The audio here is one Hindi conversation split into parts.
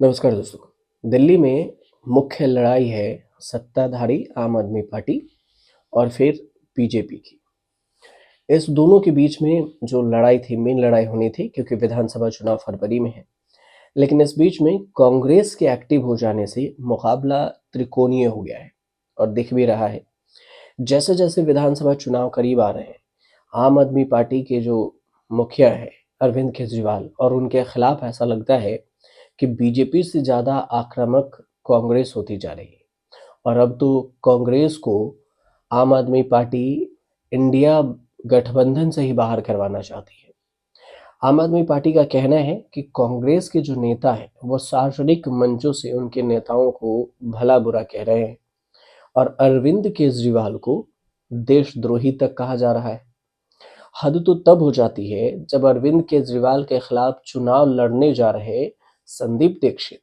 नमस्कार दोस्तों। दिल्ली में मुख्य लड़ाई है सत्ताधारी आम आदमी पार्टी और फिर बीजेपी की। इस दोनों के बीच में जो लड़ाई थी, मेन लड़ाई होनी थी क्योंकि विधानसभा चुनाव फरवरी में है। लेकिन इस बीच में कांग्रेस के एक्टिव हो जाने से मुकाबला त्रिकोणीय हो गया है और दिख भी रहा है। जैसे जैसे विधानसभा चुनाव करीब आ रहे हैं, आम आदमी पार्टी के जो मुखिया है अरविंद केजरीवाल, और उनके खिलाफ ऐसा लगता है कि बीजेपी से ज़्यादा आक्रामक कांग्रेस होती जा रही है। और अब तो कांग्रेस को आम आदमी पार्टी इंडिया गठबंधन से ही बाहर करवाना चाहती है। आम आदमी पार्टी का कहना है कि कांग्रेस के जो नेता हैं वो सार्वजनिक मंचों से उनके नेताओं को भला बुरा कह रहे हैं और अरविंद केजरीवाल को देशद्रोही तक कहा जा रहा है। हद तो तब हो जाती है जब अरविंद केजरीवाल के खिलाफ चुनाव लड़ने जा रहे संदीप दीक्षित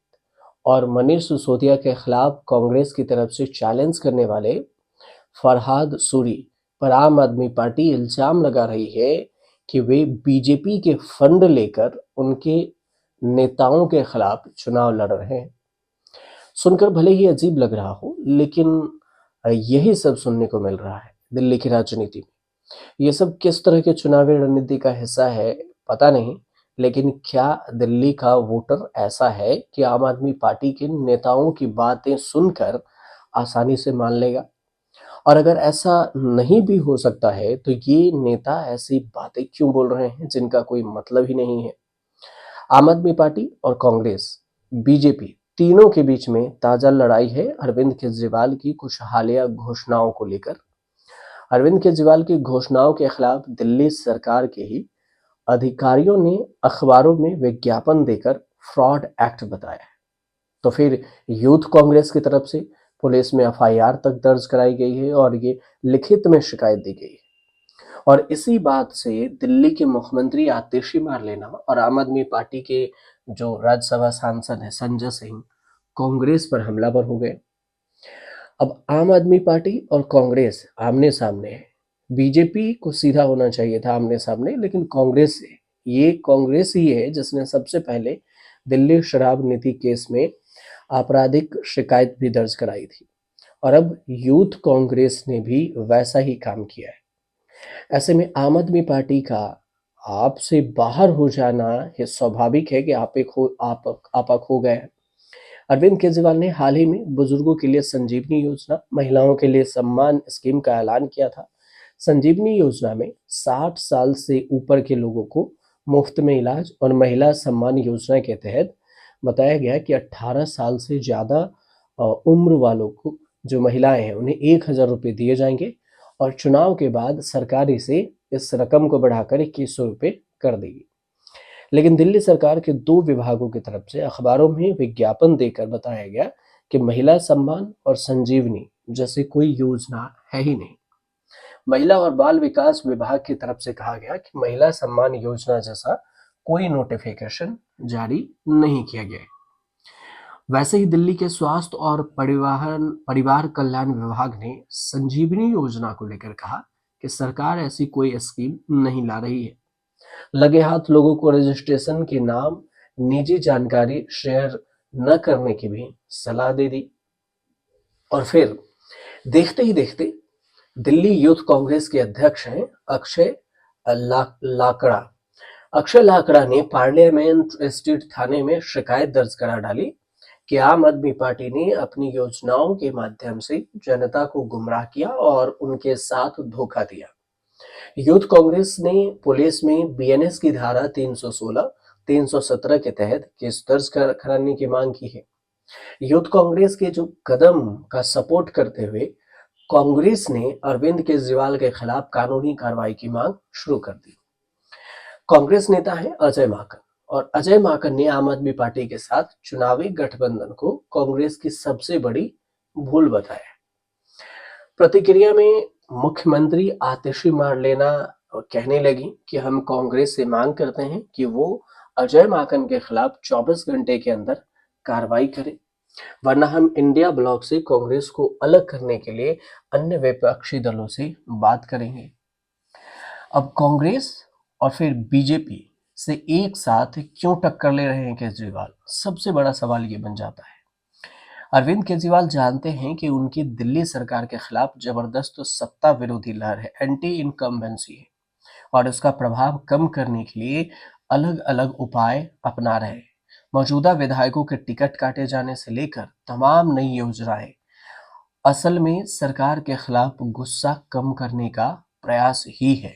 और मनीष सिसोदिया के खिलाफ कांग्रेस की तरफ से चैलेंज करने वाले फरहाद सूरी पर आम आदमी पार्टी इल्जाम लगा रही है कि वे बीजेपी के फंड लेकर उनके नेताओं के खिलाफ चुनाव लड़ रहे हैं। सुनकर भले ही अजीब लग रहा हो, लेकिन यही सब सुनने को मिल रहा है दिल्ली की राजनीति में। ये सब किस तरह के चुनावी रणनीति का हिस्सा है पता नहीं, लेकिन क्या दिल्ली का वोटर ऐसा है कि आम आदमी पार्टी के नेताओं की बातें सुनकर आसानी से मान लेगा? और अगर ऐसा नहीं भी हो सकता है तो ये नेता ऐसी बातें क्यों बोल रहे हैं जिनका कोई मतलब ही नहीं है? आम आदमी पार्टी और कांग्रेस, बीजेपी, तीनों के बीच में ताजा लड़ाई है अरविंद केजरीवाल की कुछ हालिया घोषणाओं को लेकर। अरविंद केजरीवाल की घोषणाओं के खिलाफ दिल्ली सरकार के ही अधिकारियों ने अखबारों में विज्ञापन देकर फ्रॉड एक्ट बताया है। तो फिर यूथ कांग्रेस की तरफ से पुलिस में एफआईआर तक दर्ज कराई गई है और ये लिखित में शिकायत दी गई है। और इसी बात से दिल्ली के मुख्यमंत्री आतिशी मार लेना और आम आदमी पार्टी के जो राज्यसभा सांसद है संजय सिंह कांग्रेस पर हमलावर हो गए। अब आम आदमी पार्टी और कांग्रेस आमने सामने है। बीजेपी को सीधा होना चाहिए था आमने सामने, लेकिन कांग्रेस से, ये कांग्रेस ही है जिसने सबसे पहले दिल्ली शराब नीति केस में आपराधिक शिकायत भी दर्ज कराई थी और अब यूथ कांग्रेस ने भी वैसा ही काम किया है। ऐसे में आम आदमी पार्टी का आपसे बाहर हो जाना ये स्वाभाविक है कि आपा खो गए हैं। अरविंद केजरीवाल ने हाल ही में बुजुर्गों के लिए संजीवनी योजना, महिलाओं के लिए सम्मान स्कीम का ऐलान किया था। संजीवनी योजना में 60 साल से ऊपर के लोगों को मुफ्त में इलाज और महिला सम्मान योजना के तहत बताया गया कि 18 साल से ज़्यादा उम्र वालों को, जो महिलाएं हैं, उन्हें 1,000 रुपये दिए जाएंगे और चुनाव के बाद सरकार इसे इस रकम को बढ़ाकर 2,100 रुपये कर देगी। लेकिन दिल्ली सरकार के 2 विभागों की तरफ से अखबारों में विज्ञापन देकर बताया गया कि महिला सम्मान और संजीवनी जैसी कोई योजना है ही नहीं। महिला और बाल विकास विभाग की तरफ से कहा गया कि महिला सम्मान योजना जैसा कोई नोटिफिकेशन जारी नहीं किया गया है। वैसे ही दिल्ली के स्वास्थ्य और परिवार कल्याण विभाग ने संजीवनी योजना को लेकर कहा कि सरकार ऐसी कोई स्कीम नहीं ला रही है। लगे हाथ लोगों को रजिस्ट्रेशन के नाम निजी जानकारी शेयर न करने की भी सलाह दे दी। और फिर देखते ही देखते दिल्ली यूथ कांग्रेस के अध्यक्ष हैं अक्षय लाकड़ा। अक्षय लाकड़ा ने पार्लियामेंट स्ट्रीट थाने में शिकायत दर्ज करा डाली कि आम आदमी पार्टी ने अपनी योजनाओं के माध्यम से जनता को गुमराह किया और उनके साथ धोखा दिया। यूथ कांग्रेस ने पुलिस में बीएनएस की धारा 316, 317 के तहत केस दर्ज कराने की मांग की है। यूथ कांग्रेस के जो कदम का सपोर्ट करते हुए कांग्रेस ने अरविंद केजरीवाल के खिलाफ कानूनी कार्रवाई की मांग शुरू कर दी। कांग्रेस नेता है अजय माकन और अजय माकन ने आम आदमी पार्टी के साथ चुनावी गठबंधन को कांग्रेस की सबसे बड़ी भूल बताया। प्रतिक्रिया में मुख्यमंत्री आतिशी मारलेना कहने लगी कि हम कांग्रेस से मांग करते हैं कि वो अजय माकन के खिलाफ 24 घंटे के अंदर कार्रवाई करे, वरना हम इंडिया ब्लॉक से कांग्रेस को अलग करने के लिए अन्य विपक्षी दलों से बात करेंगे। अब कांग्रेस और फिर बीजेपी से एक साथ क्यों टक्कर ले रहे हैं केजरीवाल? सबसे बड़ा सवाल ये बन जाता है। अरविंद केजरीवाल जानते हैं कि उनकी दिल्ली सरकार के खिलाफ जबरदस्त सत्ता विरोधी लहर है, एंटी इनकम्बेंसी है, और उसका प्रभाव कम करने के लिए अलग अलग उपाय अपना रहे हैं। मौजूदा विधायकों के टिकट काटे जाने से लेकर तमाम नई योजनाएं असल में सरकार के खिलाफ गुस्सा कम करने का प्रयास ही है।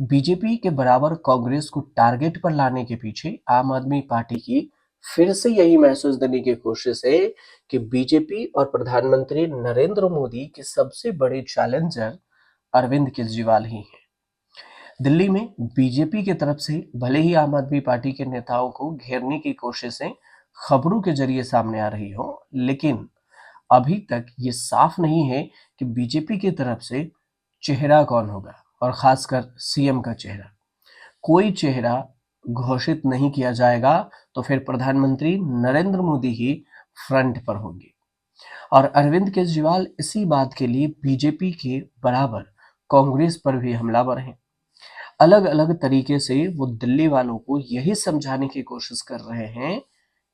बीजेपी के बराबर कांग्रेस को टारगेट पर लाने के पीछे आम आदमी पार्टी की फिर से यही मैसेज देने की कोशिश है कि बीजेपी और प्रधानमंत्री नरेंद्र मोदी के सबसे बड़े चैलेंजर अरविंद केजरीवाल ही हैं। दिल्ली में बीजेपी की तरफ से भले ही आम आदमी पार्टी के नेताओं को घेरने की कोशिशें खबरों के जरिए सामने आ रही हो, लेकिन अभी तक ये साफ नहीं है कि बीजेपी की तरफ से चेहरा कौन होगा, और खासकर सीएम का चेहरा। कोई चेहरा घोषित नहीं किया जाएगा तो फिर प्रधानमंत्री नरेंद्र मोदी ही फ्रंट पर होंगे। और अरविंद केजरीवाल इसी बात के लिए बीजेपी के बराबर कांग्रेस पर भी हमलावर हैं। अलग अलग तरीके से वो दिल्ली वालों को यही समझाने की कोशिश कर रहे हैं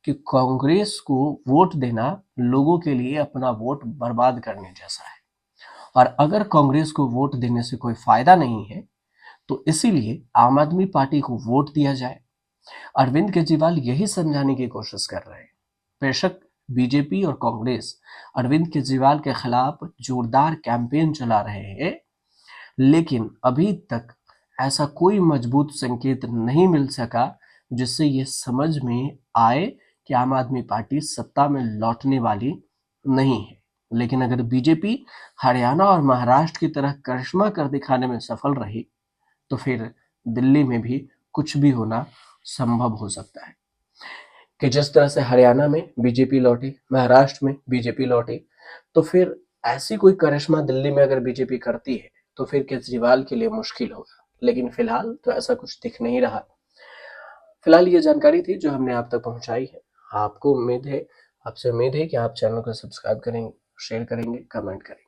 कि कांग्रेस को वोट देना लोगों के लिए अपना वोट बर्बाद करने जैसा है, और अगर कांग्रेस को वोट देने से कोई फायदा नहीं है तो इसीलिए आम आदमी पार्टी को वोट दिया जाए। अरविंद केजरीवाल यही समझाने की कोशिश कर रहे हैं। बेशक बीजेपी और कांग्रेस अरविंद केजरीवाल के खिलाफ जोरदार कैंपेन चला रहे हैं, लेकिन अभी तक ऐसा कोई मजबूत संकेत नहीं मिल सका जिससे ये समझ में आए कि आम आदमी पार्टी सत्ता में लौटने वाली नहीं है। लेकिन अगर बीजेपी हरियाणा और महाराष्ट्र की तरह करिश्मा कर दिखाने में सफल रही तो फिर दिल्ली में भी कुछ भी होना संभव हो सकता है। कि जिस तरह से हरियाणा में बीजेपी लौटी, महाराष्ट्र में बीजेपी लौटी, तो फिर ऐसी कोई करिश्मा दिल्ली में अगर बीजेपी करती है तो फिर केजरीवाल के लिए मुश्किल होगा। लेकिन फिलहाल तो ऐसा कुछ दिख नहीं रहा। फिलहाल ये जानकारी थी जो हमने आप तक पहुंचाई है। आपसे उम्मीद है कि आप चैनल को सब्सक्राइब करेंगे, शेयर करेंगे, कमेंट करेंगे।